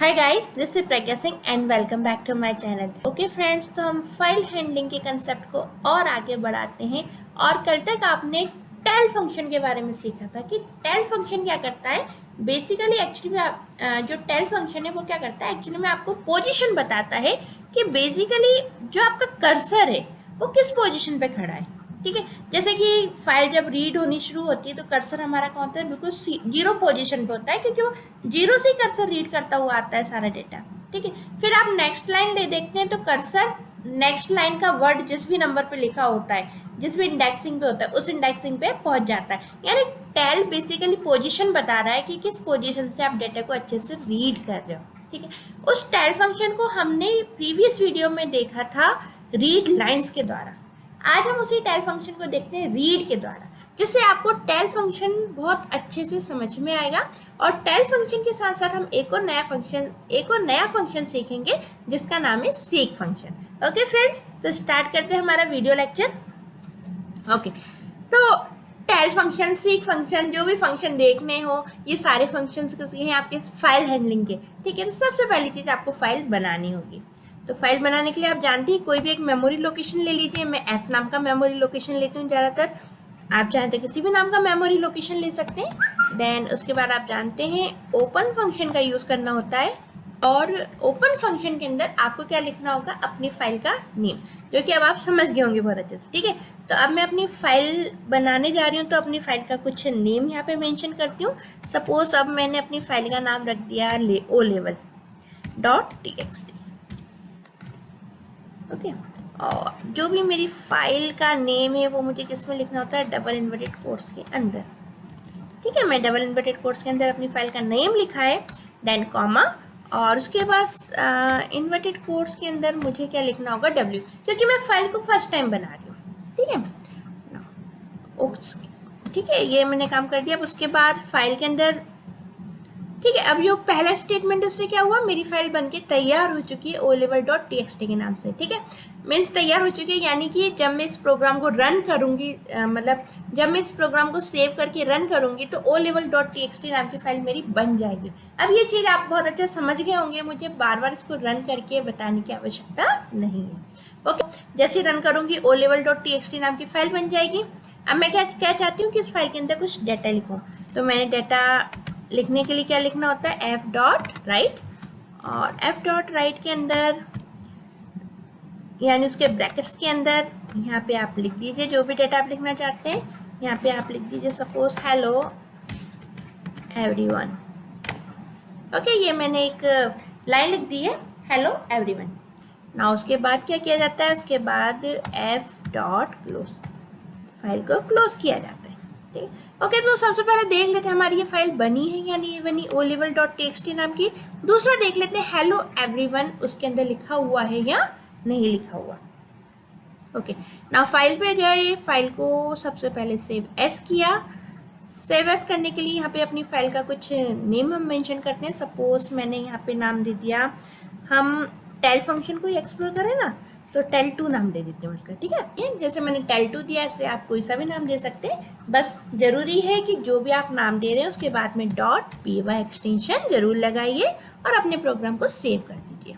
Hi guys, this is Pragya Singh and welcome back to my channel. Okay friends, तो हम file handling के concept को और आगे बढ़ाते हैं। और कल तक आपने टेल फंक्शन के बारे में सीखा था कि टेल फंक्शन क्या करता है। बेसिकली एक्चुअली में जो टेल फंक्शन है वो क्या करता है, एक्चुअली में आपको पोजीशन बताता है कि बेसिकली जो आपका कर्सर है वो किस पोजीशन पे खड़ा है। ठीक है, जैसे कि फाइल जब रीड होनी शुरू होती है तो कर्सर हमारा कौन होता है, बिल्कुल जीरो पोजीशन पे होता है, क्योंकि वो जीरो से कर्सर रीड करता हुआ आता है सारा डेटा। ठीक है, फिर आप नेक्स्ट लाइन ले देखते हैं तो कर्सर नेक्स्ट लाइन का वर्ड जिस भी नंबर पे लिखा होता है, जिस भी इंडेक्सिंग पे होता है, उस इंडेक्सिंग पे पहुंच जाता है। यानी टेल बेसिकली पोजीशन बता रहा है कि किस पोजीशन से आप डेटा को अच्छे से रीड कर रहे हो। ठीक है, उस टेल फंक्शन को हमने प्रीवियस वीडियो में देखा था रीड लाइन्स के द्वारा। आज हम उसी टेल फंक्शन को देखते हैं रीड के द्वारा, जिससे आपको टेल फंक्शन बहुत अच्छे से समझ में आएगा। और टेल फंक्शन के साथ साथ हम एक और नया फंक्शन सीखेंगे जिसका नाम है सीक फंक्शन। ओके फ्रेंड्स, तो स्टार्ट करते हैं हमारा वीडियो लेक्चर। ओके, तो टेल फंक्शन, सीक फंक्शन, जो भी फंक्शन देखने हो, ये सारे फंक्शंस किसके हैं, आपके फाइल हैंडलिंग के। ठीक है, तो सबसे पहली चीज़ आपको फाइल बनानी होगी। तो फाइल बनाने के लिए आप जानते हैं कोई भी एक मेमोरी लोकेशन ले लीजिए। मैं एफ नाम का मेमोरी लोकेशन लेती हूँ ज़्यादातर, आप चाहें तो किसी भी नाम का मेमोरी लोकेशन ले सकते हैं। देन उसके बाद आप जानते हैं ओपन फंक्शन का यूज़ करना होता है, और ओपन फंक्शन के अंदर आपको क्या लिखना होगा, अपनी फाइल का नेम, जो कि अब आप समझ गए होंगे बहुत अच्छे से। ठीक है, तो अब मैं अपनी फाइल बनाने जा रही हूँ, तो अपनी फाइल का कुछ नेम यहाँ पे मेंशन करती हूँ। सपोज अब मैंने अपनी फाइल का नाम रख दिया OLevel.txt। ओके, और जो भी मेरी फाइल का नेम है वो मुझे किस में लिखना होता है, डबल इन्वर्टेड कोट्स के अंदर। ठीक है, मैं डबल इन्वर्टेड कोट्स के अंदर अपनी फाइल का नेम लिखा है, देन कॉमा, और उसके बाद इन्वर्टेड कोट्स के अंदर मुझे क्या लिखना होगा, W, क्योंकि मैं फाइल को फर्स्ट टाइम बना रही हूँ। ठीक है, ठीक है, ये मैंने काम कर दिया। अब उसके बाद फाइल के अंदर, ठीक है, अब जो पहला स्टेटमेंट उससे क्या हुआ, मेरी फाइल बनके तैयार हो चुकी है OLevel.txt के नाम से। ठीक है, मीन्स तैयार हो चुकी है, यानी कि जब मैं इस प्रोग्राम को रन करूंगी, मतलब जब मैं इस प्रोग्राम को सेव करके रन करूंगी तो OLevel.txt नाम की फाइल मेरी बन जाएगी। अब ये चीज़ आप बहुत अच्छा समझ गए होंगे, मुझे बार बार इसको रन करके बताने की आवश्यकता नहीं है। ओके, जैसे रन करूंगी OLevel.txt नाम की फाइल बन जाएगी। अब मैं क्या चाहती हूँ कि इस फाइल के अंदर कुछ डाटा लिखूँ, तो मैंने डाटा लिखने के लिए क्या लिखना होता है, f.write, और f.write के अंदर यानी उसके ब्रैकेट्स के अंदर यहाँ पे आप लिख दीजिए जो भी डेटा आप लिखना चाहते हैं। यहाँ पे आप लिख दीजिए सपोज हेलो एवरीवन। ओके, ये मैंने एक लाइन लिख दी है, हेलो एवरीवन। ना उसके बाद क्या किया जाता है, उसके बाद f.close, फाइल को क्लोज किया जाता है। ठीक, ओके, तो सबसे पहले देख लेते हैं हमारी ये फाइल बनी है या नहीं बनी, OLevel.txt नाम की। दूसरा देख लेते हैं हेलो एवरीवन उसके अंदर लिखा हुआ है या नहीं लिखा हुआ। ओके, ना फाइल पे गए, फाइल को सबसे पहले सेव एस किया। सेव एस करने के लिए यहाँ पे अपनी फाइल का कुछ नेम हम मेंशन करते हैं। सपोज मैंने यहाँ पे नाम दे दिया, हम टेल फंक्शन को ही एक्सप्लोर करें ना, तो टेल2 नाम दे देते हैं उसका। ठीक है, जैसे मैंने टेल2 दिया, ऐसे आप कोई सा भी नाम दे सकते हैं, बस जरूरी है कि जो भी आप नाम दे रहे हैं उसके बाद में .py एक्सटेंशन जरूर लगाइए और अपने प्रोग्राम को सेव कर दीजिए।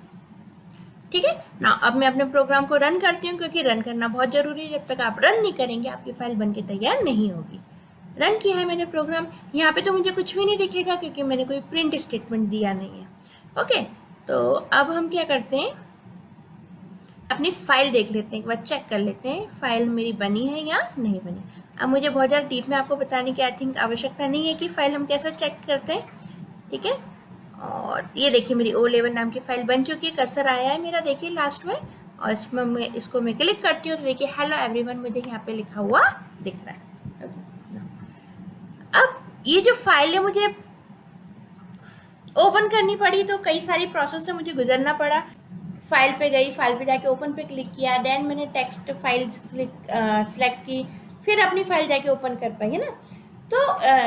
ठीक है ना, अब मैं अपने प्रोग्राम को रन करती हूँ, क्योंकि रन करना बहुत जरूरी है। जब तक आप रन नहीं करेंगे आपकी फाइल बनके तैयार नहीं होगी। रन किया है मैंने प्रोग्राम, यहाँ पे तो मुझे कुछ भी नहीं दिखेगा क्योंकि मैंने कोई प्रिंट स्टेटमेंट दिया नहीं है। ओके, तो अब हम क्या करते हैं, अपनी फाइल देख लेते हैं, एक बार चेक कर लेते हैं फाइल मेरी बनी है या नहीं बनी। अब मुझे बहुत ज़्यादा डीप में आपको बताने की आई थिंक आवश्यकता नहीं है कि फाइल हम कैसे चेक करते हैं। ठीक है, और ये देखिए मेरी OLevel नाम की फाइल बन चुकी है, कर्सर आया है मेरा, देखिए लास्ट में, और इसमें मैं क्लिक करती हूँ तो देखिए हेलो एवरीवन मुझे यहाँ पे लिखा हुआ दिख रहा है। अब ये जो फाइल है मुझे ओपन करनी पड़ी, तो कई सारी प्रोसेस से मुझे गुजरना पड़ा। फाइल पे गई, फाइल पे जाके ओपन पे क्लिक किया, देन मैंने टेक्स्ट फाइल सेलेक्ट की, फिर अपनी फाइल जाके ओपन कर पाई, है ना। तो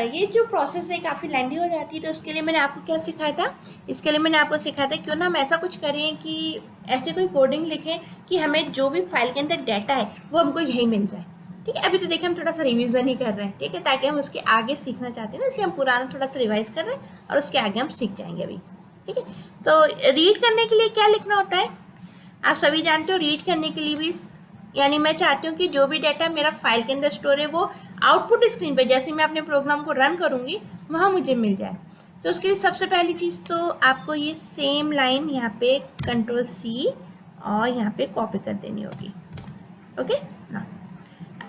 ये जो प्रोसेस है काफ़ी लेंदी हो जाती है, तो उसके लिए मैंने आपको क्या सिखाया था, इसके लिए मैंने आपको सिखाया था क्यों ना हम ऐसा कुछ करें कि ऐसे कोई कोडिंग लिखें कि हमें जो भी फाइल के अंदर डाटा है वो हमको यहीं मिल जाए। ठीक है, अभी तो देखिए हम थोड़ा सा रिवीजन ही कर रहे हैं, ठीक है, ताकि हम उसके आगे सीखना चाहते हैं ना, इसलिए हम पुराना थोड़ा सा रिवाइज कर रहे हैं और उसके आगे हम सीख जाएंगे अभी। ठीक है, तो रीड करने के लिए क्या लिखना होता है, आप सभी जानते हो। रीड करने के लिए भी, यानी मैं चाहती हूँ कि जो भी डाटा मेरा फाइल के अंदर स्टोर है वो आउटपुट स्क्रीन पे जैसे मैं अपने प्रोग्राम को रन करूँगी वहाँ मुझे मिल जाए। तो उसके लिए सबसे पहली चीज़ तो आपको ये सेम लाइन यहाँ पे Ctrl+C और यहाँ पे कॉपी कर देनी होगी। ओके ना,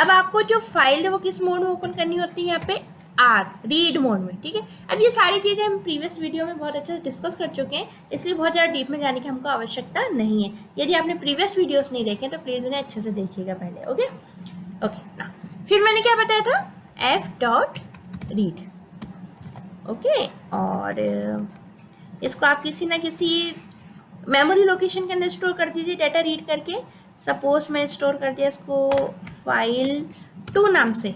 अब आपको जो फाइल है वो किस मोड में ओपन करनी होती है, यहाँ पे रीड मोड में। ठीक है, अब ये सारी चीज़ें हम प्रीवियस वीडियो में बहुत अच्छे से डिस्कस कर चुके हैं, इसलिए बहुत ज़्यादा डीप में जाने की हमको आवश्यकता नहीं है। यदि आपने प्रीवियस वीडियोस नहीं देखे तो प्लीज़ उन्हें अच्छे से देखिएगा पहले। ओके ना, फिर मैंने क्या बताया था, f.read। ओके, और इसको आप किसी ना किसी मेमोरी लोकेशन के अंदर स्टोर कर दीजिए डाटा रीड करके। सपोज मैं स्टोर कर दिया इसको file2 नाम से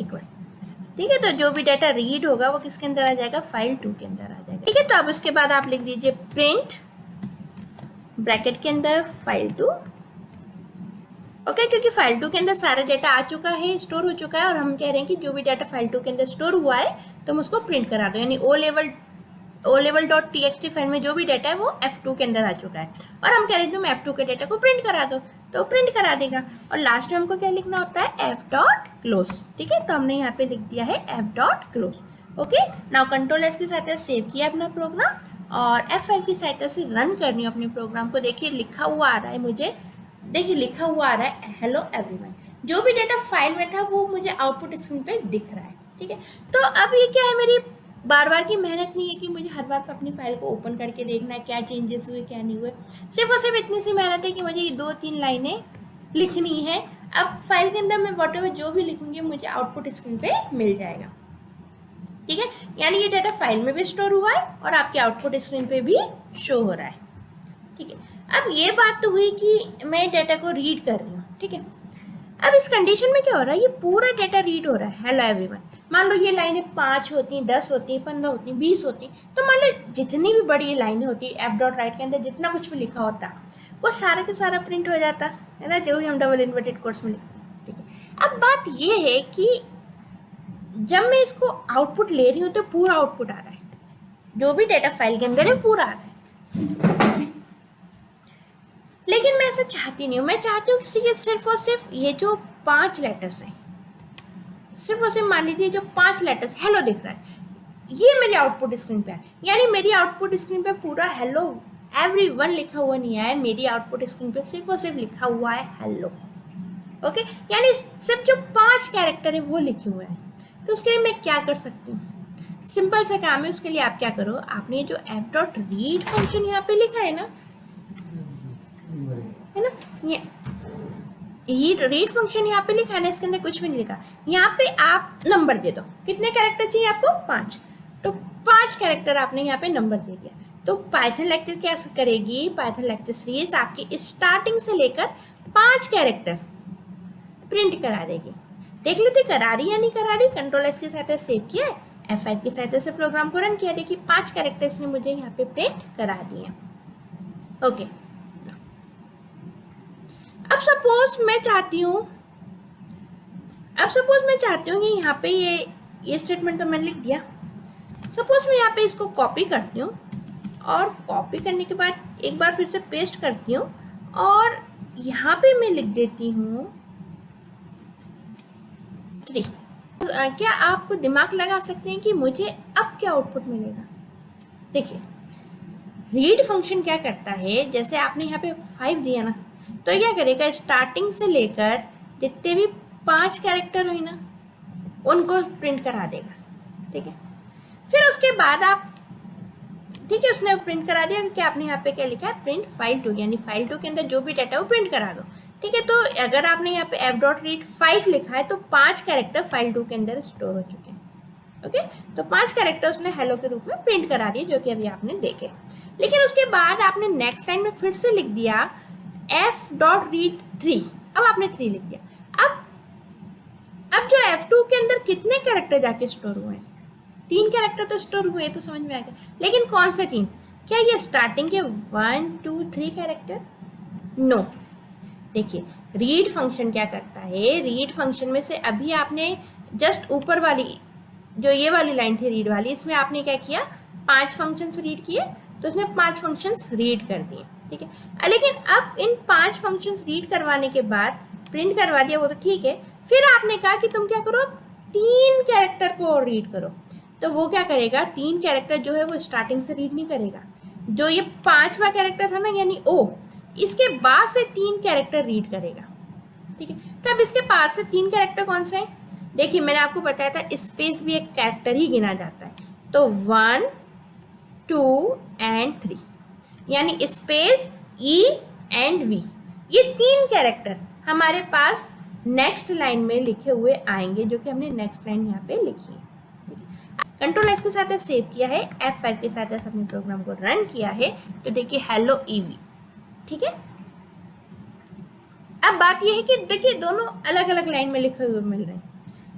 इक्वल। ठीक है, तो जो भी डाटा रीड होगा वो किसके अंदर आ जाएगा, file2 के अंदर आ जाएगा। ठीक है, तो अब उसके बाद आप लिख दीजिए प्रिंट ब्रैकेट के अंदर file2। ओके, क्योंकि file2 के अंदर सारा डाटा आ चुका है, स्टोर हो चुका है, और हम कह रहे हैं कि जो भी डाटा file2 के अंदर स्टोर हुआ है तो हम उसको प्रिंट करा दो, यानी o-level.txt फाइल में जो भी डाटा है वो f2 के अंदर आ चुका है, और हम कह रहे हैं तुम f2 के डाटा को प्रिंट करा दो, तो प्रिंट करा देगा। और लास्ट में हमको क्या लिखना होता है, f.close। ठीक है, तो हमने यहाँ पे लिख दिया है f.close। ओके, नाउ Ctrl+S की सहायता से सेव किया अपना प्रोग्राम और F5 की सहायता से रन करनी है अपने प्रोग्राम को। देखिए लिखा हुआ आ रहा है मुझे, देखिए लिखा हुआ आ रहा है हेलो एवरीवन। जो भी डाटा फाइल में था वो मुझे आउटपुट स्क्रीन पे दिख रहा है। ठीक है, तो अब ये क्या है, मेरी बार बार की मेहनत नहीं है कि मुझे हर बार अपनी फाइल को ओपन करके देखना है क्या चेंजेस हुए क्या नहीं हुए। सिर्फ और सिर्फ इतनी सी मेहनत है कि मुझे ये 2-3 लाइनें लिखनी है। अब फाइल के अंदर मैं वॉटेवर जो भी लिखूंगी मुझे आउटपुट स्क्रीन पे मिल जाएगा। ठीक है, यानी ये डाटा फाइल में भी स्टोर हुआ है और आपके आउटपुट स्क्रीन पे भी शो हो रहा है। ठीक है, अब ये बात तो हुई कि मैं डाटा को रीड कर रही हूँ। ठीक है, अब इस कंडीशन में क्या हो रहा है, ये पूरा डाटा रीड हो रहा है हेलो एवरीवन। मान लो ये लाइनें 5 होती, 10 होती, 15 होती, 20 होती, तो मान लो जितनी भी बड़ी लाइनें होती f.write के अंदर जितना कुछ भी लिखा होता वो सारा के सारा प्रिंट हो जाता है ना, जो भी हम डबल इन्वर्टेड कोट्स में लिखते हैं। ठीक है, अब बात ये है कि जब मैं इसको आउटपुट ले रही हूँ तो पूरा आउटपुट आ रहा है, जो भी डाटा फाइल के अंदर है पूरा आ रहा है, लेकिन मैं ऐसा चाहती नहीं हूँ। मैं चाहती हूँ कि सिर्फ और सिर्फ ये जो 5 लेटर्स हैं, सिर्फ और सिर्फ मान लीजिए जो 5 लेटर्स हेलो दिख रहा है, ये मेरी आउटपुट स्क्रीन पे है। यानी मेरी आउटपुट स्क्रीन पे पूरा हेलो एवरीवन लिखा हुआ नहीं है, मेरी आउटपुट स्क्रीन पे सिर्फ और सिर्फ लिखा हुआ है हेलो। ओके, यानी सिर्फ जो 5 कैरेक्टर है वो लिखे हुए हैं। तो उसके लिए मैं क्या कर सकती हूँ, सिंपल सा काम है। उसके लिए आप क्या करो, आपने जो f.read फंक्शन यहाँ पे लिखा है ना, ये रीड फंक्शन यहाँ पे लिखा है ना, इसके अंदर कुछ भी नहीं लिखा। यहाँ पे आप नंबर दे दो, कितने कैरेक्टर चाहिए आपको, 5, तो 5 कैरेक्टर आपने यहाँ पे नंबर दे दिया। तो पाइथन लेक्चर क्या करेगी, पाइथन लेक्चर सीरीज आपकी स्टार्टिंग से लेकर 5 कैरेक्टर प्रिंट करा देगी। देख लेते करा रही या नहीं करा रही। Ctrl+S की सहायता से सेव किया है, F5 की सहायता से प्रोग्राम को रन किया, देखिए 5 कैरेक्टर्स ने मुझे यहाँ पे प्रिंट करा दिए। ओके, अब सपोज मैं चाहती हूँ कि यहाँ पे ये स्टेटमेंट तो मैंने लिख दिया। सपोज मैं यहाँ पे इसको कॉपी करती हूँ और कॉपी करने के बाद एक बार फिर से पेस्ट करती हूँ और यहाँ पे मैं लिख देती हूँ 3। क्या आप दिमाग लगा सकते हैं कि मुझे अब क्या आउटपुट मिलेगा। देखिए रीड फंक्शन क्या करता है, जैसे आपने यहाँ पे 5 दिया ना, तो क्या करेगा, स्टार्टिंग से लेकर जितने भी 5 कैरेक्टर हुई ना उनको प्रिंट करा देगा। ठीक है, फिर उसके बाद आप, ठीक है, उसने प्रिंट करा दिया क्योंकि आपने यहाँ पे क्या लिखा है, प्रिंट file2, यानी file2 के अंदर जो भी डाटा है वो प्रिंट करा दो। ठीक है, तो अगर आपने यहाँ पे f.read 5 लिखा है तो 5 कैरेक्टर file2 के अंदर स्टोर हो चुके हैं। ओके, तो 5 कैरेक्टर उसने हेलो के रूप में प्रिंट करा दिए, जो कि अभी आपने देखे। लेकिन उसके बाद आपने नेक्स्ट लाइन में फिर से लिख दिया f.read 3, अब आपने 3 लिख दिया। अब जो F2 के अंदर कितने कैरेक्टर जाके स्टोर हुए हैं? 3 कैरेक्टर तो स्टोर हुए, तो समझ में आ गया। लेकिन कौन से 3? क्या ये स्टार्टिंग के 1 2 3 कैरेक्टर? नो। देखिए रीड फंक्शन क्या करता है, रीड फंक्शन में से अभी आपने जस्ट ऊपर वाली जो ये वाली लाइन थी रीड वाली, इसमें आपने क्या किया, 5 फंक्शंस रीड किए, तो इसमें 5 फंक्शंस रीड कर दिए, ठीक है। लेकिन अब इन 5 फंक्शंस रीड करवाने के बाद प्रिंट करवा दिया, वो तो ठीक है। फिर आपने कहा कि तुम क्या करो, 3 कैरेक्टर को रीड करो। तो वो क्या करेगा, 3 कैरेक्टर जो है वो स्टार्टिंग से रीड नहीं करेगा, जो ये 5वां कैरेक्टर था ना यानी ओ, इसके बाद से 3 कैरेक्टर रीड करेगा, ठीक है। तब इसके बाद से 3 कैरेक्टर कौन से हैं? देखिए मैंने आपको बताया था स्पेस भी एक कैरेक्टर ही गिना जाता है, तो 1 2 एंड 3 यानी स्पेस ई एंड वी, ये 3 कैरेक्टर हमारे पास नेक्स्ट लाइन में लिखे हुए आएंगे, जो कि हमने नेक्स्ट लाइन यहाँ पे लिखी है। कंट्रोल एस के साथ सेव किया है, F5 के साथ अपने प्रोग्राम को रन किया है, तो देखिए हेलो ईवी, ठीक है। अब बात यह है कि देखिए दोनों अलग अलग लाइन में लिखे हुए मिल रहे हैं,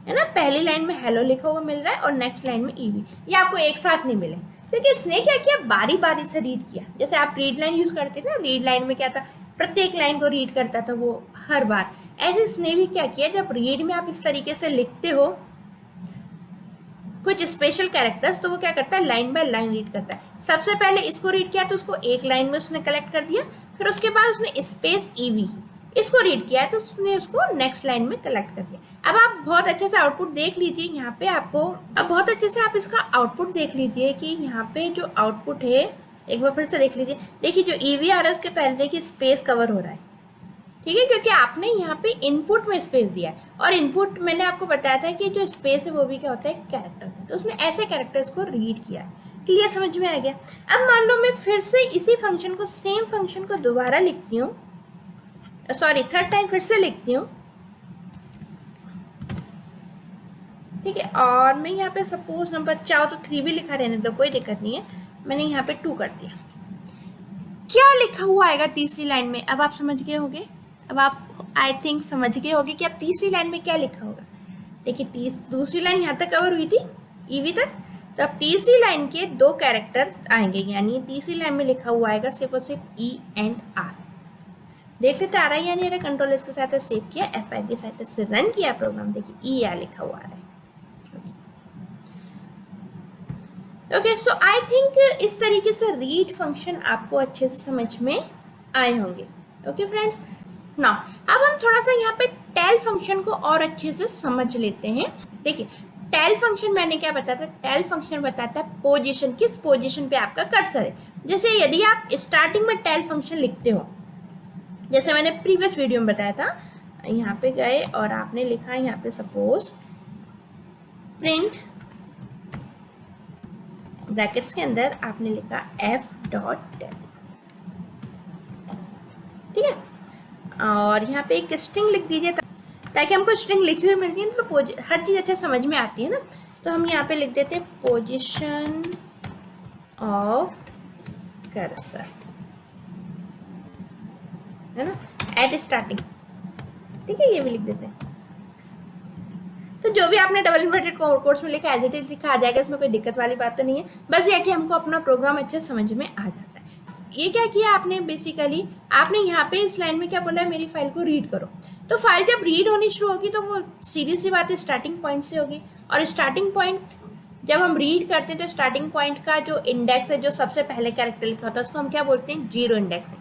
है ना। पहली लाइन में हेलो लिखा हुआ मिल रहा है और नेक्स्ट लाइन में ईवी, ये आपको एक साथ नहीं मिले, क्योंकि इसने क्या किया, बारी बारी से रीड किया। जैसे आप रीड लाइन यूज करते थे ना, रीड लाइन में क्या था, प्रत्येक लाइन को रीड करता था वो हर बार, ऐसे इसने भी क्या किया, जब रीड में आप इस तरीके से लिखते हो कुछ स्पेशल कैरेक्टर्स, तो वो क्या करता है, लाइन बाय लाइन रीड करता है। सबसे पहले इसको रीड किया तो उसको एक लाइन में उसने कलेक्ट कर दिया, फिर उसके बाद उसने स्पेस ईवी इसको रीड किया तो उसने उसको नेक्स्ट लाइन में कलेक्ट कर दिया। अब आप बहुत अच्छे से आउटपुट देख लीजिए यहाँ पे आपको, अब बहुत अच्छे से आप इसका आउटपुट देख लीजिए कि यहाँ पे जो आउटपुट है, एक बार फिर से देख लीजिए। देखिए जो ईवी आ रहा है उसके पहले देखिए स्पेस कवर हो रहा है, ठीक है, क्योंकि आपने यहाँ पे इनपुट में स्पेस दिया है, और इनपुट मैंने आपको बताया था कि जो स्पेस है वो भी क्या होता है, कैरेक्टर है, तो उसने ऐसे कैरेक्टर्स को रीड किया। क्लियर, समझ में आ गया। अब मान लो मैं फिर से इसी फंक्शन को, सेम फंक्शन को दोबारा लिखती हूँ, सॉरी थर्ड टाइम फिर से लिखती हूँ, ठीक है, और मैं यहाँ पे सपोज नंबर चाहो तो 3 भी लिखा रहने दो, कोई दिक्कत नहीं है, मैंने यहाँ पे 2 कर दिया। क्या लिखा हुआ आएगा तीसरी लाइन में, अब आप समझ गए होंगे, अब आप आई थिंक समझ गए होंगे कि अब तीसरी लाइन में क्या लिखा होगा। देखिए दूसरी लाइन यहाँ तक कवर हुई थी ईवी तक, तो अब तीसरी लाइन के 2 कैरेक्टर आएंगे, यानी तीसरी लाइन में लिखा हुआ आएगा सिर्फ और सिर्फ ई एंड आर। देख लेते आ रहा है या नहीं, कंट्रोल इसके साथ सेव किया, F5 के साथ से रन किया प्रोग्राम, देखिए ई आर लिखा हुआ आ रहा है। ओके, सो आई थिंक इस तरीके से रीड फंक्शन आपको अच्छे से समझ में आए होंगे। ओके फ्रेंड्स, नाउ अब हम थोड़ा सा यहाँ पे टेल फंक्शन को और अच्छे से समझ लेते हैं। देखिए टेल फंक्शन मैंने क्या बताया था, टेल फंक्शन बताता है पोजीशन, किस पोजीशन पे आपका कर्सर है। जैसे यदि आप स्टार्टिंग में टेल फंक्शन लिखते हो, जैसे मैंने प्रीवियस वीडियो में बताया था, यहाँ पे गए और आपने लिखा यहाँ पे सपोज प्रिंट ब्रैकेट्स के अंदर आपने लिखा f.tel, ठीक है, और यहाँ पे एक स्ट्रिंग लिख दीजिए ताकि हमको स्ट्रिंग लिखी हुई मिलती है ना, तो हर चीज़ अच्छा समझ में आती है ना। तो हम यहाँ पे लिख देते हैं पोजीशन ऑफ कर्सर, है ना, एट स्टार्टिंग, ठीक है, ये भी लिख देते हैं। तो जो भी आपने डबल इन्वर्टेड कोर्स में लिखा एज इट इज लिखा आ जाएगा, इसमें कोई दिक्कत वाली बात तो नहीं है। बस ये कि हमको अपना प्रोग्राम अच्छे समझ में आ जाता है। ये क्या किया आपने, बेसिकली आपने यहाँ पे इस लाइन में क्या बोला है, मेरी फाइल को रीड करो। तो फाइल जब रीड होनी शुरू होगी तो वो सीधी सी बात है स्टार्टिंग पॉइंट से होगी, और स्टार्टिंग पॉइंट जब हम रीड करते हैं तो स्टार्टिंग पॉइंट का जो इंडेक्स है, जो सबसे पहले कैरेक्टर लिखा होता है, उसको हम क्या बोलते हैं, 0 इंडेक्स है।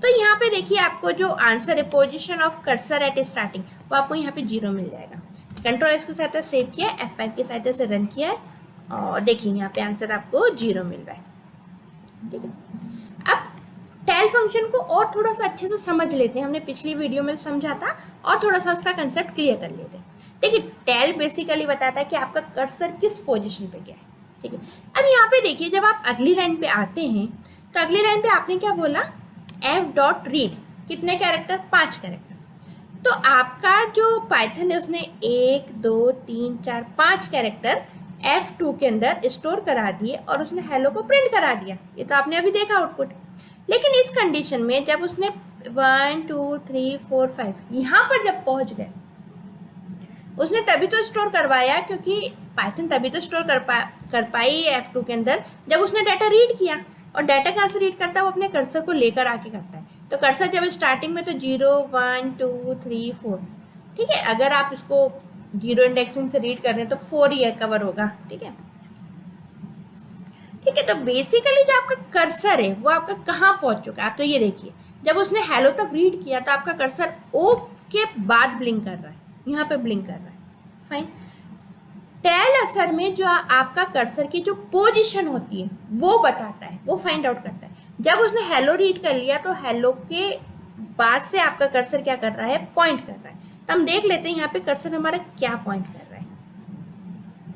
तो यहाँ पे देखिए आपको जो आंसर है position of cursor at starting, वो आपको यहाँ पे 0 मिल जाएगा। कंट्रोल एस के साथ सेव किया, F5 के साथ से रन किया है, और देखिए यहाँ पे आंसर आपको 0 मिल रहा है, ठीक है। अब टेल फंक्शन को और थोड़ा सा अच्छे से समझ लेते हैं, हमने पिछली वीडियो में समझा था, और थोड़ा सा उसका कंसेप्ट क्लियर कर लेते हैं। देखिए टेल बेसिकली बताता है कि आपका कर्सर किस पोजीशन पे गया है, ठीक है। अब यहाँ पे देखिए जब आप अगली लाइन पे आते हैं तो अगली लाइन पे आपने क्या बोला, f.read, कितने कैरेक्टर, 5 कैरेक्टर। तो आपका जो पाइथन है उसने 1 2 3 4 5 कैरेक्टर F2 के अंदर स्टोर करा दिए और उसने हेलो को प्रिंट करा दिया, ये तो आपने अभी देखा आउटपुट। लेकिन इस कंडीशन में जब उसने 1 2 3 4 5 यहाँ पर जब पहुंच गए, उसने तभी तो स्टोर करवाया, क्योंकि पाइथन तभी तो स्टोर कर पाई F2 के अंदर जब उसने डाटा रीड किया। और डाटा कहाँ से रीड करता है? वो अपने कर्सर को लेकर आके करता है। तो कर्सर जब स्टार्टिंग में तो 0 1 2 3 4, ठीक है, अगर आप इसको 0 इंडेक्सिंग से रीड कर रहे हैं तो 4 ही कवर होगा। ठीक है, ठीक है। तो बेसिकली जो आपका कर्सर है वो आपका कहाँ पहुंच चुका है? आप तो ये देखिए, जब उसने हेलो तक रीड किया तो आपका कर्सर ओ के बाद ब्लिंक कर रहा है, यहाँ पे ब्लिंक कर रहा है। फाइन। टेल असर में जो आपका कर्सर की जो पोजीशन होती है वो बताता है, वो फाइंड आउट करता है। जब उसने हेलो रीड कर लिया तो हेलो के बाद से आपका कर्सर क्या कर रहा है? पॉइंट कर रहा है। तो हम देख लेते हैं यहाँ पे कर्सर हमारा क्या पॉइंट कर रहा है।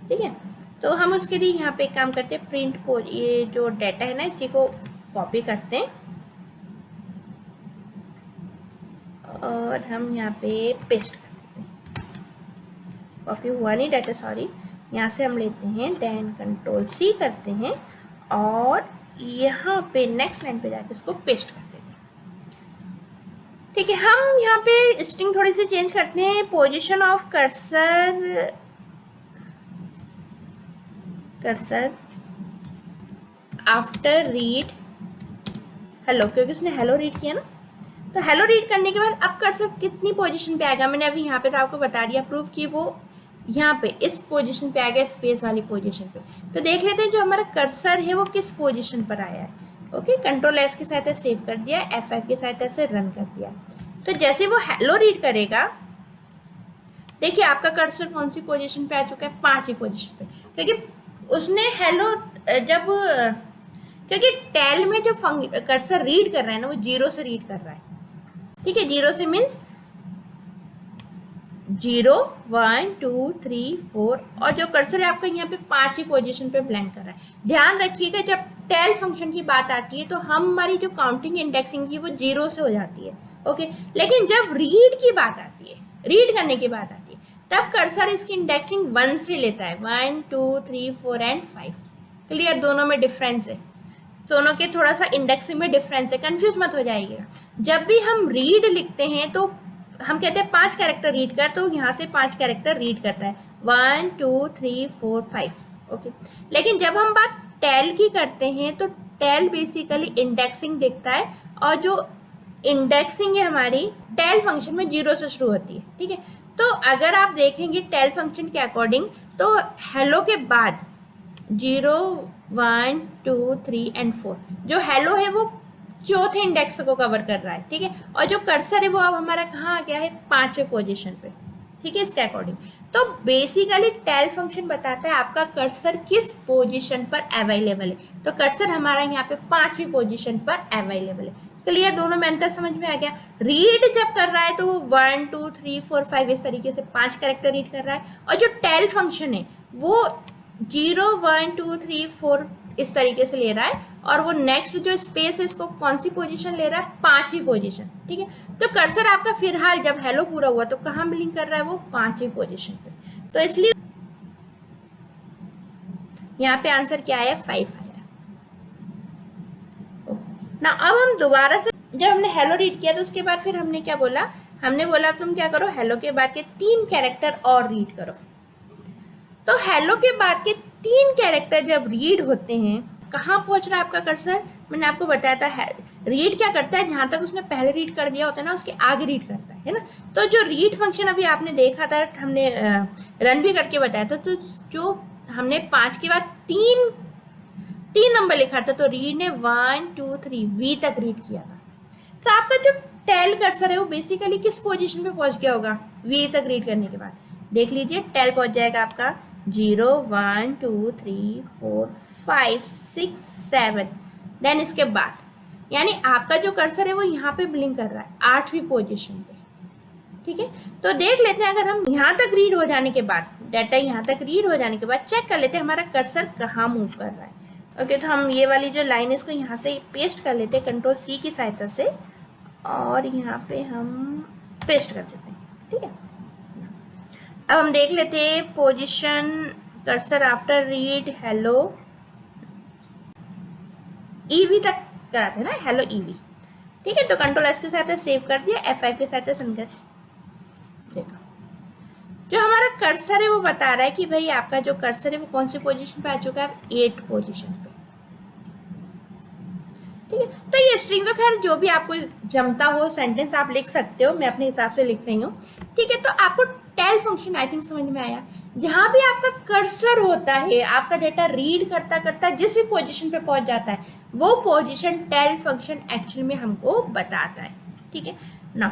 ठीक है, तो हम उसके लिए यहाँ पे काम करते हैं, प्रिंट ये जो डाटा है ना इसी को कॉपी करते हैं और हम यहाँ पे पेस्ट कर देते हैं। कॉपी हुआ नहीं डाटा, सॉरी। यहाँ से हम लेते हैं, देन कंट्रोल C करते हैं और यहाँ पे नेक्स्ट लाइन पे जाके इसको पेस्ट कर देते हैं। ठीक है, हम यहाँ पे स्ट्रिंग थोड़ी सी चेंज करते हैं। Position of cursor after read hello, क्योंकि उसने हेलो रीड किया ना। तो हेलो रीड करने के बाद अब कर्सर कितनी पोजीशन पे आएगा? मैंने अभी यहाँ पे तो आपको बता दिया, प्रूफ की वो यहाँ पे इस पोजीशन पे आ गया, स्पेस वाली पोजीशन पे। तो देख लेते हैं जो हमारा कर्सर है वो किस पोजीशन पर आया है। ओके, कंट्रोल S के साथ सेव कर दिया, F5 के साथ ऐसे रन कर दिया। तो जैसे वो हेलो रीड करेगा, देखिए आपका कर्सर कौन सी पोजीशन पे आ चुका है? 5वीं पोजीशन पे, क्योंकि उसने हेलो जब, क्योंकि टेल में जो कर्सर रीड कर रहा है ना वो 0 से रीड कर रहा है। ठीक है, 0 से मीन्स 0 1 2 3 4, और जो कर्सर है आपका यहाँ पे 5वीं पोजीशन पे ब्लैंक कर रहा है। ध्यान रखिएगा जब टेल फंक्शन की बात आती है तो हमारी जो काउंटिंग इंडेक्सिंग की वो 0 से हो जाती है। ओके, लेकिन जब रीड की बात आती है, रीड करने की बात आती है, तब कर्सर इसकी इंडेक्सिंग 1 से लेता है, 1 2 3 4 एंड 5। क्लियर? दोनों में डिफरेंस है, दोनों के थोड़ा सा इंडेक्सिंग में डिफरेंस है, कंफ्यूज मत हो जाइएगा। जब भी हम रीड लिखते हैं तो हम कहते हैं 5 कैरेक्टर रीड कर, तो यहाँ से 5 कैरेक्टर रीड करता है, 1 2 3 4 5। ओके, लेकिन जब हम बात टेल की करते हैं तो टेल बेसिकली इंडेक्सिंग देखता है, और जो इंडेक्सिंग है हमारी टेल फंक्शन में 0 से शुरू होती है। ठीक है, तो अगर आप देखेंगे टेल फंक्शन के अकॉर्डिंग तो हेलो के बाद 0 1 2 3 एंड 4, जो हेलो है वो चौथे इंडेक्स को कवर कर रहा है। ठीक है, और जो कर्सर है वो अब हमारा कहाँ आ गया है? 5वें पोजीशन पे। ठीक है, इसके अकॉर्डिंग तो बेसिकली टेल फंक्शन बताता है आपका कर्सर किस पोजीशन पर अवेलेबल है। तो कर्सर हमारा यहाँ पे 5वीं पोजीशन पर अवेलेबल है। क्लियर? दोनों में अंतर समझ में आ गया। रीड जब कर रहा है तो वो 1 2 3 4 5 इस तरीके से 5 कैरेक्टर रीड कर रहा है, और जो टेल फंक्शन है वो 0 1 2 3 4 इस तरीके से ले रहा है, और वो नेक्स्ट जो स्पेस है इसको कौन सी पोजीशन ले रहा है? 5वीं पोजीशन। ठीक है, तो कर्सर आपका फिलहाल जब हेलो पूरा हुआ तो कहाँ ब्लिंक कर रहा है? वो 5वीं पोजीशन पे। तो इसलिए यहाँ पे आंसर क्या आया? 5 आया। ना अब हम दोबारा से, जब हमने हेलो रीड किया तो उसके बाद फिर हमने क्या बोला? हमने बोला तुम क्या करो, हेलो के बाद के 3 कैरेक्टर और रीड करो। तो हेलो के बाद के 3 कैरेक्टर जब रीड होते हैं, कहाँ पहुंच रहा है आपका कर्सर? मैंने आपको बताया था रीड क्या करता है, जहां तक उसने पहले रीड कर दिया होता है ना उसके आगे रीड करता है ना। तो जो रीड फंक्शन अभी आपने देखा था, हमने रन भी करके बताया था, तो जो हमने 5 के बाद 3 नंबर लिखा था, तो रीड ने 1 2 3 वी तक रीड किया था। तो आपका जो टेल कर्सर है वो बेसिकली किस पोजीशन पे पहुंच गया होगा? वी तक रीड करने के बाद देख लीजिए टेल पहुंच जाएगा आपका 0 1 2 3 4 5 6 7, देन इसके बाद यानी आपका जो कर्सर है वो यहाँ पे ब्लिंक कर रहा है 8वीं पोजीशन पे। ठीक है, तो देख लेते हैं, अगर हम यहाँ तक रीड हो जाने के बाद, डाटा यहाँ तक रीड हो जाने के बाद चेक कर लेते हैं हमारा कर्सर कहाँ मूव कर रहा है। ओके, तो हम ये वाली जो लाइन है इसको यहाँ से पेस्ट कर लेते हैं कंट्रोल C की सहायता से, और यहाँ पे हम पेस्ट कर देते हैं। ठीक है, अब हम देख लेते हैं position cursor after read hello EV तक कराते हैं ना, हेलो ईवी। ठीक है, तो कंट्रोल S के साथ सेव कर दिया, F5 के साथ सेंड कर देखा। जो हमारा कर्सर है वो बता रहा है कि भाई आपका जो कर्सर है वो कौन सी पोजीशन पे आ चुका है, 8 पोजीशन पे। ठीक है, तो ये स्ट्रिंग तो खैर जो भी आपको जमता हो सेंटेंस आप लिख सकते हो, मैं अपने हिसाब से लिख रही हूँ। ठीक है, तो आपको टेल फंक्शन आई थिंक समझ में आया। जहां भी आपका कर्सर होता है, आपका डेटा रीड करता करता जिस भी पोजीशन पे पहुंच जाता है, वो पोजीशन टेल फंक्शन एक्चुअली में हमको बताता है। ठीक है ना।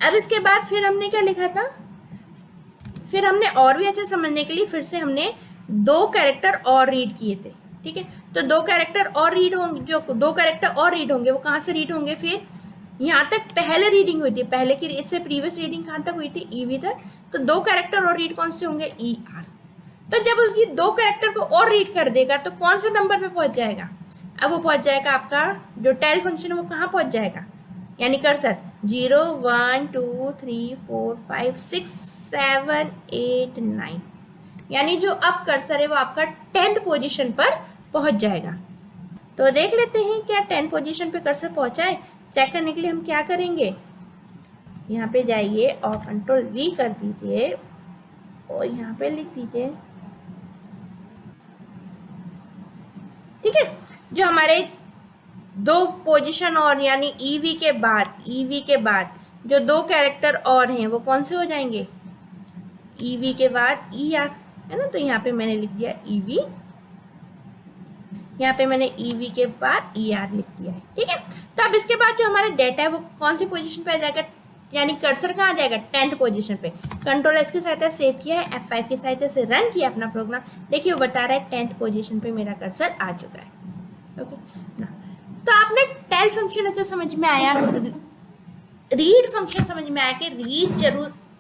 अब इसके बाद फिर हमने क्या लिखा था, फिर हमने और भी अच्छे समझने के लिए फिर से हमने 2 कैरेक्टर और रीड किए थे। ठीक है, तो 2 कैरेक्टर और रीड होंगे, जो 2 कैरेक्टर और रीड होंगे वो कहाँ से रीड होंगे, फिर यहाँ तक पहले रीडिंग हुई थी, पहले की इससे प्रीवियस रीडिंग कहाँ तक हुई थी, ईवी तक। तो 2 कैरेक्टर और रीड कौन से होंगे, ई आर। तो जब उसकी 2 कैरेक्टर को और रीड कर देगा तो कौन से नंबर पे पहुंच जाएगा, अब वो पहुंच जाएगा आपका जो टेल फंक्शन है वो कहाँ पहुंच जाएगा, यानी कर्सर 0 1 2 3 4 5 6 7 8 9, यानी जो अब कर्सर है वो आपका 10th पोजीशन पर पहुंच जाएगा। तो देख लेते हैं क्या 10 पोजीशन पे कर्सर पहुंचा है। चेक करने के लिए हम क्या करेंगे, यहाँ पे जाइए और कंट्रोल V कर दीजिए और यहाँ पे लिख दीजिए। ठीक है, जो हमारे 2 पोजीशन और यानी ईवी के बाद जो 2 कैरेक्टर और हैं वो कौन से हो जाएंगे, ईवी के बाद ई आर, है ना। तो यहाँ पे मैंने लिख दिया ईवी, यहाँ पे मैंने ईवी के बाद ई आर लिख दिया है। ठीक है, तो अब इसके बाद जो हमारा डेटा है वो कौन सी पोजीशन पे आ जाएगा, यानी कर्सर कहाँ आ जाएगा, 10th पोजीशन पे। कंट्रोल एस की सहायता सेव किया है, F5 की सहायता से रन किया अपना प्रोग्राम। देखिए वो बता रहा है 10th पोजीशन पे मेरा कर्सर आ चुका है। ओके ना, तो आपने टेल फंक्शन अच्छा समझ में आया। रीड फंक्शन समझ में आया कि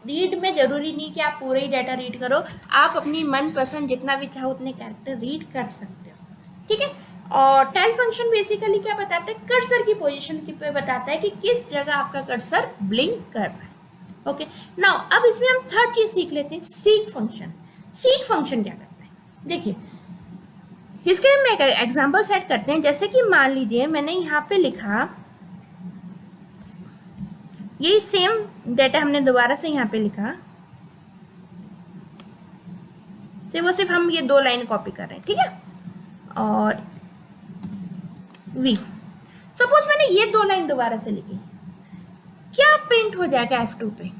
रीड में जरूरी नहीं कि आप पूरे ही डाटा रीड करो, आप अपनी मनपसंद जितना भी चाहो उतने कैरेक्टर रीड कर सकते हो। ठीक है, और टेल फंक्शन बेसिकली क्या बताता है, कर्सर की पोजीशन की पे बताता है कि किस जगह आपका कर्सर ब्लिंक कर रहा है। ओके नाउ अब इसमें हम थर्ड चीज सीख लेते हैं, सीक फंक्शन। सीक फंक्शन क्या करता है, देखिए इसके लिए मैं एक एग्जांपल सेट करते हैं। जैसे कि मान लीजिए मैंने यहाँ पे लिखा, यही सेम डेटा हमने दोबारा से यहाँ पे लिखा, सिर्फ हम ये 2 लाइन कॉपी कर रहे हैं। ठीक है, और V सपोज मैंने ये 2 लाइन दोबारा से लिखी, क्या प्रिंट हो जाएगा F2 पे,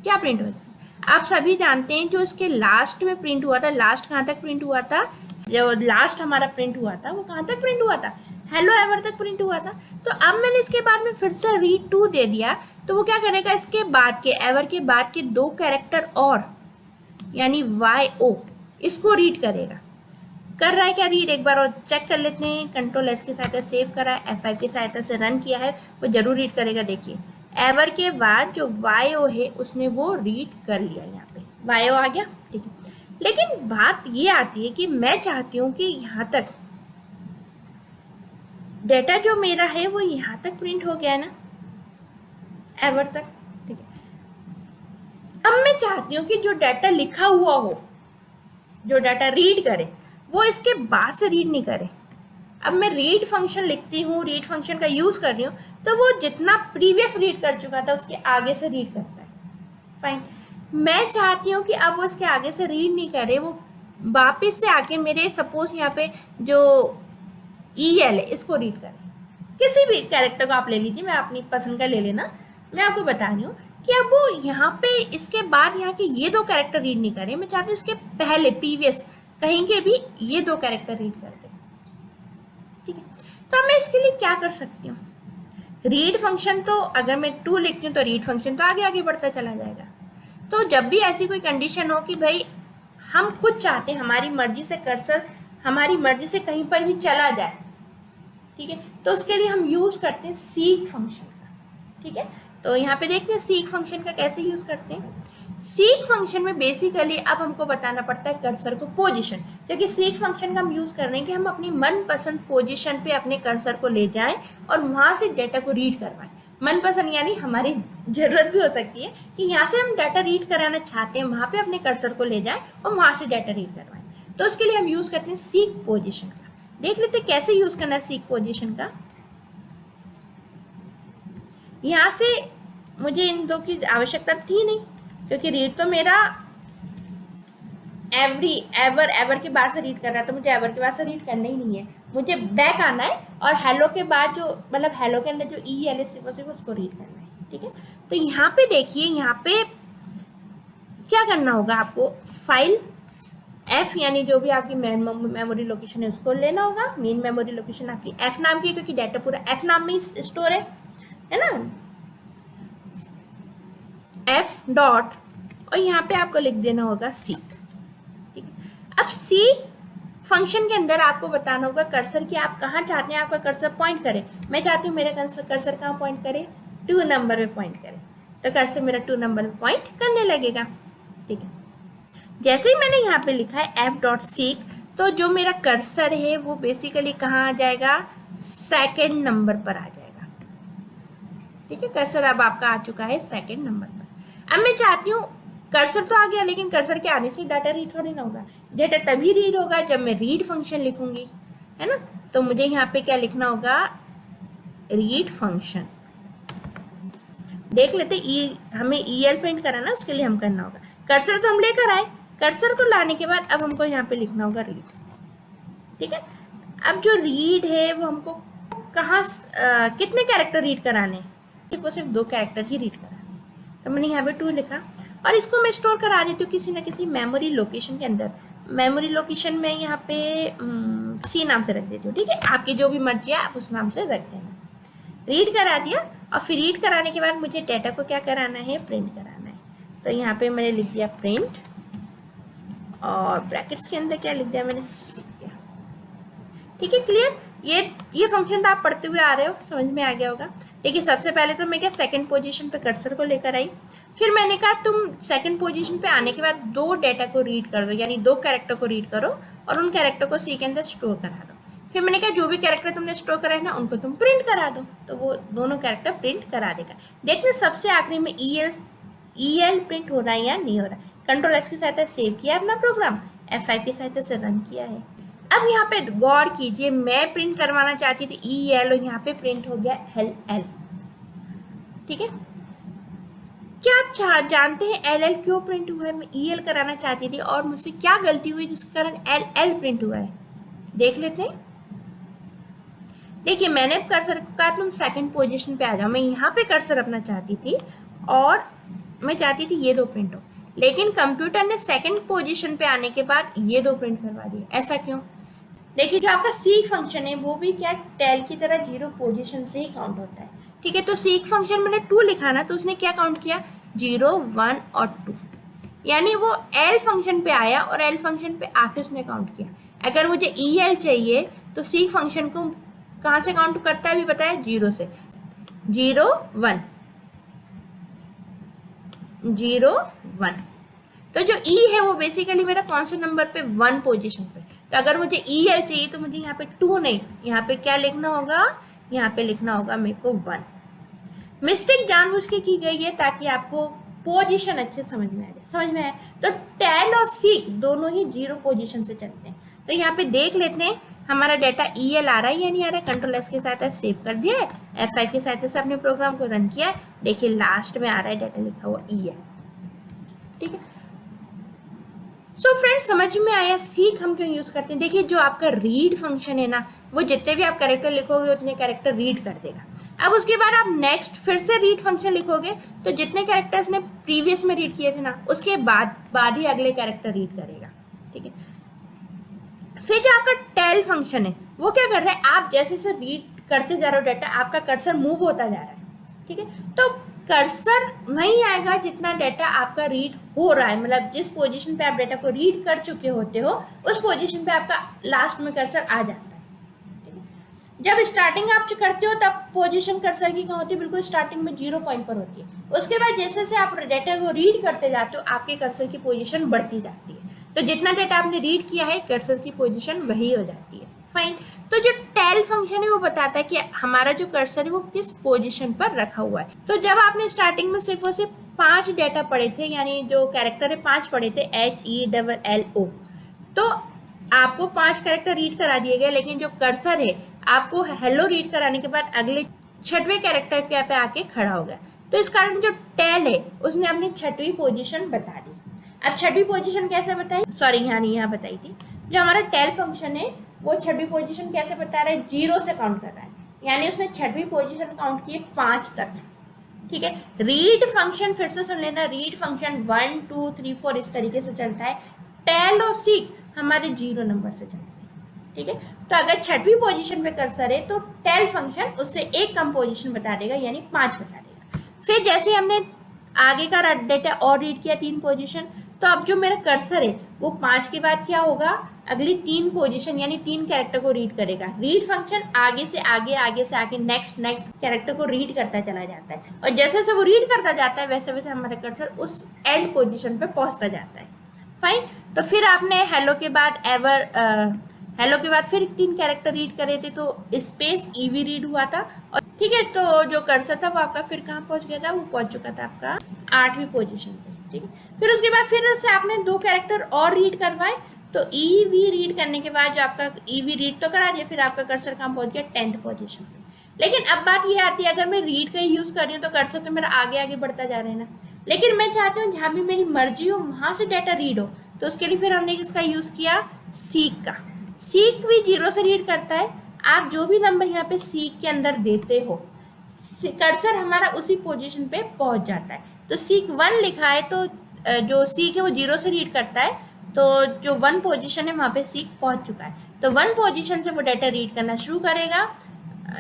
क्या प्रिंट हो जाएगा। आप सभी जानते हैं जो इसके लास्ट में प्रिंट हुआ था, लास्ट कहाँ तक प्रिंट हुआ था, जो लास्ट हमारा प्रिंट हुआ था वो कहाँ तक प्रिंट हुआ था, हेलो एवर तक प्रिंट हुआ था। तो अब मैंने इसके बाद में फिर से रीड 2 दे दिया, तो वो क्या करेगा, इसके बाद के एवर के बाद के 2 कैरेक्टर और यानी YO इसको रीड करेगा। कर रहा है क्या रीड, एक बार और चेक कर लेते हैं। कंट्रोल एस की सहायता सेव करा है, F5 की सहायता से रन किया है, वो जरूर रीड करेगा। देखिए एवर के बाद जो YO है उसने वो रीड कर लिया, यहाँ पे YO आ गया। ठीक है, लेकिन बात ये आती है कि मैं चाहती हूँ कि यहाँ तक डेटा जो मेरा है वो यहाँ तक प्रिंट हो गया है ना, एवर तक। ठीक है, अब मैं चाहती हूँ कि जो डाटा लिखा हुआ हो, जो डाटा रीड करे वो इसके बाद से रीड नहीं करे। अब मैं रीड फंक्शन लिखती हूँ, रीड फंक्शन का यूज कर रही हूँ, तो वो जितना प्रीवियस रीड कर चुका था उसके आगे से रीड करता है। फाइन, मैं चाहती हूँ कि अब वो इसके आगे से रीड नहीं करे, वो वापस से आके मेरे सपोज यहाँ पे जो EL है इसको रीड करे। किसी भी कैरेक्टर को आप ले लीजिए, मैं अपनी पसंद का ले लेना। मैं आपको बता रही हूँ कि अब वो यहाँ पे इसके बाद यहाँ के ये 2 कैरेक्टर रीड नहीं करे, मैं चाहती हूँ इसके पहले प्रीवियस कहीं के भी ये 2 कैरेक्टर रीड कर दे। ठीक है, तो मैं इसके लिए क्या कर सकती हूँ, रीड फंक्शन तो अगर मैं 2 लिखती हूँ तो रीड फंक्शन तो आगे आगे बढ़ता चला जाएगा। तो जब भी ऐसी कोई कंडीशन हो कि भाई हम खुद चाहते हैं हमारी मर्जी से कर्सर हमारी मर्जी से कहीं पर भी चला जाए, ठीक है, तो उसके लिए हम यूज करते हैं सीक फंक्शन का। ठीक है, तो यहाँ पे देखते हैं सीक फंक्शन का कैसे यूज करते हैं। सीक फंक्शन में बेसिकली अब हमको बताना पड़ता है कर्सर को पोजीशन, क्योंकि सीक फंक्शन का हम यूज कर रहे हैं कि हम अपनी मनपसंद पोजीशन पे अपने कर्सर को ले जाएं और वहां से डाटा को रीड करवाएं। मनपसंद यानी हमारी जरूरत भी हो सकती है कि यहाँ से हम डाटा रीड कराना चाहते हैं, वहां पे अपने कर्सर को ले जाएं और वहां से डाटा रीड करवाएं। तो उसके लिए हम यूज करते हैं सीक पोजीशन का। देख लेते कैसे यूज करना है सीक पोजीशन का। यहाँ से मुझे इन दो की आवश्यकता थी नहीं, क्योंकि रीड तो मेरा एवर के बाद से रीड कर रहा है, तो मुझे एवर के बाद से रीड करना ही नहीं है, मुझे बैक आना है और हेलो के बाद जो मतलब हेलो के अंदर जो ई एल एस उसको रीड करना है। ठीक है, तो यहाँ पे देखिए, यहाँ पे क्या करना होगा आपको, फाइल एफ यानी जो भी आपकी मेमोरी लोकेशन है उसको लेना होगा। मेन मेमोरी लोकेशन आपकी एफ नाम की है, क्योंकि डाटा पूरा एफ नाम में स्टोर है ना, एफ डॉट, और यहाँ पे आपको लिख देना होगा सीक। ठीक है, अब सीक फंक्शन के अंदर आपको बताना होगा कर्सर कि आप कहाँ चाहते हैं आपका कर्सर पॉइंट करे। मैं चाहती हूँ मेरा कर्सर कहाँ पॉइंट करे, 2 नंबर पे पॉइंट करे, तो कर्सर मेरा 2 नंबर पे पॉइंट करने लगेगा। ठीक है, जैसे ही मैंने यहाँ पे लिखा है एफ डॉट सीक, तो जो मेरा कर्सर है वो बेसिकली कहाँ आ जाएगा, सेकेंड नंबर पर आ जाएगा। ठीक है, कर्सर अब आपका आ चुका है सेकेंड नंबर पर। अब मैं चाहती हूँ, कर्सर तो आ गया, लेकिन कर्सर के आने से डाटा रीड थोड़ी ना होगा, डाटा तभी रीड होगा जब मैं रीड फंक्शन लिखूंगी, है ना। तो मुझे यहाँ पे क्या लिखना होगा, रीड फंक्शन। देख लेते हमें EL प्रिंट करा ना, उसके लिए हम करना होगा, कर्सर तो हम लेकर आए, कर्सर को लाने के बाद अब हमको यहाँ पे लिखना होगा रीड। ठीक है, अब जो रीड है वो हमको कहाँ कितने कैरेक्टर रीड कराने हैं, सिर्फ 2 कैरेक्टर ही रीड कराने, तो मैंने यहाँ पे 2 लिखा और इसको मैं स्टोर करा देती हूँ किसी ना किसी मेमोरी लोकेशन के अंदर। मेमोरी लोकेशन में यहाँ पे सी नाम से रख देती हूँ। ठीक है, आपकी जो भी मर्जी है आप उस नाम से रख देना। रीड करा दिया, और फिर रीड कराने के बाद मुझे डाटा को क्या कराना है, प्रिंट कराना है। तो यहाँ पे मैंने लिख दिया प्रिंट, और ब्रैकेट्स के अंदर क्या लिख दिया मैंने, लिख दिया। ठीक है, क्लियर। ये फंक्शन तो आप पढ़ते हुए आ रहे हो, समझ में आ गया होगा। देखिए, सबसे पहले तो मैं क्या सेकंड पोजीशन पे कर्सर को लेकर आई, फिर मैंने कहा तुम सेकंड पोजीशन पे आने के बाद 2 डाटा को रीड कर दो, यानी 2 कैरेक्टर को रीड करो और उन कैरेक्टर को सी के अंदर स्टोर करा दो। फिर मैंने कहा जो भी कैरेक्टर तुमने स्टोर करा है ना, उनको तुम प्रिंट करा दो, तो वो दोनों कैरेक्टर प्रिंट करा देगा। देखते सबसे आखिरी में EL प्रिंट हो रहा है या नहीं हो रहा है। कंट्रोल एस की सहायता से सेव किया अपना प्रोग्राम, F5 की सहायता से रन किया है। अब यहाँ पे गौर कीजिए, मैं प्रिंट करवाना चाहती थी EL और यहाँ पे प्रिंट हो गया LL। ठीक है, क्या आप जानते हैं LL क्यों प्रिंट हुआ है? मैं EL कराना चाहती थी और मुझसे क्या गलती हुई जिसके कारण LL प्रिंट हुआ है, देख लेते हैं। देखिए, मैंने कर्सर को कहा तुम सेकंड पोजीशन पे आ जाओ, मैं यहाँ पे कर्सर अपना चाहती थी और मैं चाहती थी ये 2 प्रिंट हो, लेकिन कंप्यूटर ने सेकंड पोजीशन पे आने के बाद ये 2 प्रिंट करवा दिए। ऐसा क्यों? देखिए, जो आपका सीक फंक्शन है वो भी क्या टेल की तरह 0 पोजीशन से ही काउंट होता है। ठीक है, तो सीक फंक्शन मैंने 2 लिखा ना, तो उसने क्या काउंट किया, 0, 1 और 2, यानी वो L फंक्शन पे आया और L फंक्शन पे आके उसने काउंट किया। अगर मुझे EL चाहिए तो सीक फंक्शन को कहाँ से काउंट करता है भी पता है, 0 से, 0, 1, 0, 1। तो जो E है वो बेसिकली मेरा कौन से नंबर पे, 1 पोजीशन पे। तो अगर मुझे EL चाहिए तो मुझे यहाँ पे 2 नहीं, यहाँ पे क्या लिखना होगा, यहाँ पे लिखना होगा मेरे को 1। मिस्टेक जानबूझ के की गई है ताकि आपको पोजीशन अच्छे समझ में आ जाए। समझ में आया? तो टेल और सीक दोनों ही 0 पोजीशन से चलते हैं। तो यहाँ पे देख लेते हैं हमारा डाटा EL आ रहा है या नहीं आ रहा है। कंट्रोल एस के साथ सेव कर दिया है, F5 की सहायता से अपने प्रोग्राम को रन किया है। देखिए लास्ट में आ रहा है डाटा लिखा हुआ EL। ठीक है, सो फ्रेंड्स, समझ में आया सीक हम क्यों यूज करते हैं। देखिए, जो आपका रीड फंक्शन है ना, वो जितने भी आप कैरेक्टर लिखोगे उतने कैरेक्टर रीड कर देगा। अब उसके बाद आप नेक्स्ट फिर से रीड फंक्शन लिखोगे तो जितने कैरेक्टर्स ने प्रीवियस में रीड किए थे ना, उसके बाद ही अगले कैरेक्टर रीड करेगा। ठीक है, फिर जो आपका टेल फंक्शन है वो क्या कर रहा है, आप जैसे से रीड करते जा रहे हो डाटा, आपका कर्सर मूव होता जा रहा है। ठीक है, तो कर्सर वहीं आएगा जितना डाटा आपका रीड हो रहा है, मतलब जिस पोजीशन पे आप डाटा को रीड कर चुके होते हो उस पोजीशन पे आपका लास्ट में कर्सर आ जाता है। ठीक है, जब स्टार्टिंग आप करते हो तब पोजीशन कर्सर की कहाँ होती है, बिल्कुल स्टार्टिंग में 0 पॉइंट पर होती है। उसके बाद जैसे जैसे आप डाटा को रीड करते जाते हो आपके कर्सर की पोजीशन बढ़ती जाती है। तो जितना डाटा आपने रीड किया है कर्सर की पोजीशन वही हो जाती है। फाइन, तो जो टेल फंक्शन है वो बताता है कि हमारा जो कर्सर है वो किस पोजीशन पर रखा हुआ है। तो जब आपने स्टार्टिंग में सिर्फ और सिर्फ 5 डाटा पढ़े थे, यानी जो कैरेक्टर है 5 पढ़े थे, HELLO, तो आपको 5 कैरेक्टर रीड करा दिए गए। लेकिन जो कर्सर है आपको हेलो रीड कराने के बाद अगले 6वें कैरेक्टर के पे आके खड़ा हो गया। तो इस कारण जो टेल है उसने अपनी छठवीं पोजीशन बता दी। अब छठवीं पोजीशन कैसे बताई, सॉरी यहाँ नहीं, यहाँ बताई थी। जो हमारा टेल फंक्शन है वो छठवीं पोजीशन कैसे बता रहा है, 0 से काउंट कर रहा है, यानी उसने छठवीं पोजीशन काउंट की 5 तक। ठीक है, रीड फंक्शन फिर से सुन लेना, रीड फंक्शन 1 2 3 4 इस तरीके से चलता है। टेल और सीक हमारे 0 नंबर से चलते हैं। ठीक है, तो अगर छठवीं पोजीशन पे कर्सर है तो टेल फंक्शन उससे एक कम पोजीशन बता देगा, यानी 5 बता देगा। फिर जैसे हमने आगे का डेटा और रीड किया 3 पोजीशन, तो अब जो मेरा कर्सर है वो 5 के बाद क्या होगा, अगली 3 पोजीशन यानी 3 कैरेक्टर को रीड करेगा। रीड फंक्शन आगे से आगे नेक्स्ट कैरेक्टर को रीड करता चला जाता है, और जैसे जैसे वो रीड करता जाता है वैसे वैसे हमारा कर्सर उस एंड पोजीशन पे पहुंचता जाता है। फाइन, तो फिर आपने हेलो के बाद हेलो के बाद फिर 3 कैरेक्टर रीड करे थे, तो स्पेस ईवी रीड हुआ था। और ठीक है, तो जो कर्सर था वो आपका फिर कहाँ पहुंच गया था, वो पहुंच चुका था आपका 8वीं पोजीशन पे। ठीक है, फिर उसके बाद फिर से आपने 2 कैरेक्टर और रीड करवाए, तो ईवी रीड करने के बाद जो आपका ईवी रीड तो करा दिया, फिर आपका कर्सर कहाँ पहुंच गया, 10th पोजीशन पे। लेकिन अब बात ये आती है, अगर मैं रीड का यूज कर रही हूँ तो कर्सर तो मेरा आगे आगे बढ़ता जा रहा है ना, लेकिन मैं चाहती हूँ जहाँ भी मेरी मर्जी हो वहां से डाटा रीड हो, तो उसके लिए फिर हमने किसका यूज किया, सीक का। सीक भी 0 से रीड करता है। आप जो भी नंबर यहाँ पे सीक के अंदर देते हो, कर्सर हमारा उसी पोजीशन पे पहुंच जाता है। तो सीक 1 लिखा है तो जो सीक है वो 0 से रीड करता है, तो जो 1 पोजीशन है वहाँ पे सीक पहुंच चुका है, तो 1 पोजीशन से वो डाटा रीड करना शुरू करेगा।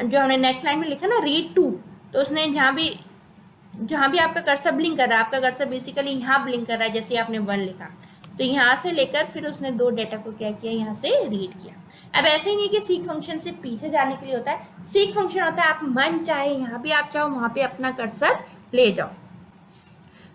जो हमने नेक्स्ट लाइन में लिखा ना रीड 2, तो उसने जहाँ भी आपका कर्सर ब्लिंक कर रहा है, आपका कर्सर बेसिकली यहाँ ब्लिंक कर रहा है, जैसे आपने 1 लिखा, तो यहाँ से लेकर फिर उसने 2 डेटा को क्या किया, यहाँ से रीड किया। अब ऐसे ही नहीं कि सीक फंक्शन से पीछे जाने के लिए होता है, सीक फंक्शन होता है आप मन चाहे यहाँ भी आप चाहो वहाँ पे अपना कर्सर ले जाओ।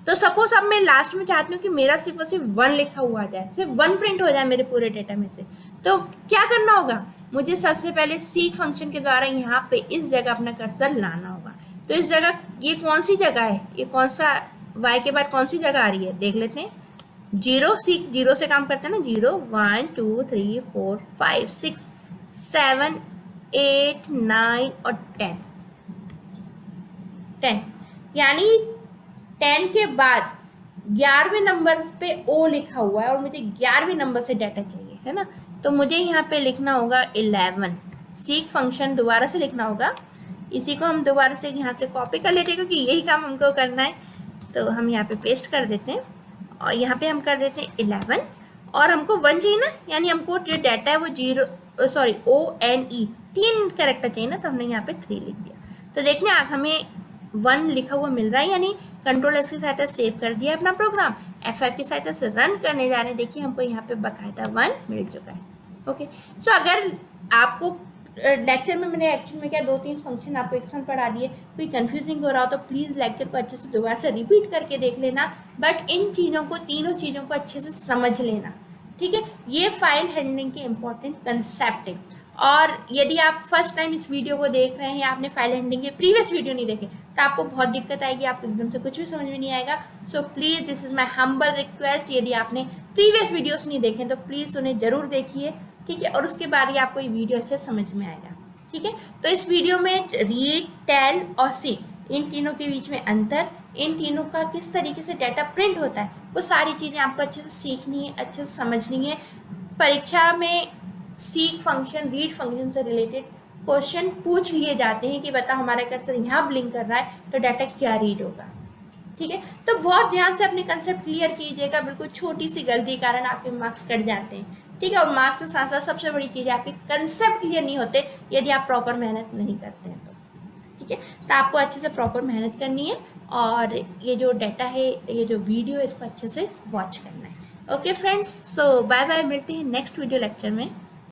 तो सपोज अब मैं लास्ट में चाहती हूँ कि मेरा सिर्फ और सिर्फ 1 लिखा हुआ आ जाए, सिर्फ 1 प्रिंट हो जाए मेरे पूरे डेटा में से, तो क्या करना होगा, मुझे सबसे पहले सीक फंक्शन के द्वारा यहाँ पे इस जगह अपना कर्सर लाना होगा। तो इस जगह ये कौन सी जगह है, ये कौन सा y के बाद कौन सी जगह आ रही है, देख लेते हैं। 0 सीक 0 से काम करते हैं ना, 0 1 2 3 4 5 6 7 8 9 और 10, यानी 10 के बाद 11वें नंबर पे ओ लिखा हुआ है और मुझे 11वें नंबर से डाटा चाहिए, है ना, तो मुझे यहाँ पे लिखना होगा 11। सीक फंक्शन दोबारा से लिखना होगा, इसी को हम दोबारा से यहाँ से कॉपी कर लेते हैं क्योंकि यही काम हमको करना है, तो हम यहाँ पे पेस्ट कर देते हैं और यहाँ पे हम कर देते हैं 11, और हमको 1 चाहिए ना, यानी हमको जो डाटा है वो ONE 3 कैरेक्टर चाहिए ना, तो हमने यहाँ पे 3 लिख दिया। तो देखते हैं हमें 1 लिखा हुआ मिल रहा है, यानी Ctrl+S की सहायता सेव कर दिया अपना प्रोग्राम, F5 की सहायता से रन करने जा रहे हैं, देखिए हमको यहाँ पे बकायदा 1 मिल चुका है। ओके, सो अगर आपको लेक्चर में मैंने एक्चुअल में क्या 2-3 फंक्शन आपको एक्सप्लेन पढ़ा दिए, कोई कंफ्यूजिंग हो रहा हो तो प्लीज़ लेक्चर को अच्छे से दोबारा से रिपीट करके देख लेना, बट इन चीज़ों को, तीनों चीज़ों को अच्छे से समझ लेना। ठीक है, ये फाइल हैंडलिंग के इम्पॉर्टेंट कंसेप्ट है, और यदि आप फर्स्ट टाइम इस वीडियो को देख रहे हैं, आपने फाइल हैंडलिंग के प्रीवियस वीडियो नहीं देखे, तो आपको बहुत दिक्कत आएगी, आपको एकदम से कुछ भी समझ में नहीं आएगा। So please this is my humble request, यदि आपने प्रीवियस वीडियोस नहीं देखे तो प्लीज़ उन्हें ज़रूर देखिए, ठीक है, और उसके बाद ही आपको ये वीडियो अच्छे समझ में आएगा। ठीक है, तो इस वीडियो में रीड, टेल और सीक, इन तीनों के बीच में अंतर, इन तीनों का किस तरीके से डाटा प्रिंट होता है, वो सारी चीज़ें आपको अच्छे से सीखनी है, अच्छे से समझनी है। परीक्षा में सीक फंक्शन, रीड फंक्शन से रिलेटेड क्वेश्चन पूछ लिए जाते हैं कि बता हमारा कर्सर यहाँ ब्लिंक कर रहा है तो डाटा क्या रीड होगा। ठीक है, तो बहुत ध्यान से अपने कंसेप्ट क्लियर कीजिएगा, बिल्कुल छोटी सी गलती कारण आपके मार्क्स कट जाते हैं। ठीक है, और मार्क्स के साथ साथ सबसे बड़ी चीज़ है आपके कंसेप्ट क्लियर नहीं होते यदि आप प्रॉपर मेहनत नहीं करते हैं तो। ठीक है, तो आपको अच्छे से प्रॉपर मेहनत करनी है, और ये जो डाटा है, ये जो वीडियो है, इसको अच्छे से वॉच करना है। ओके फ्रेंड्स, सो बाय बाय, मिलते हैं नेक्स्ट वीडियो लेक्चर में।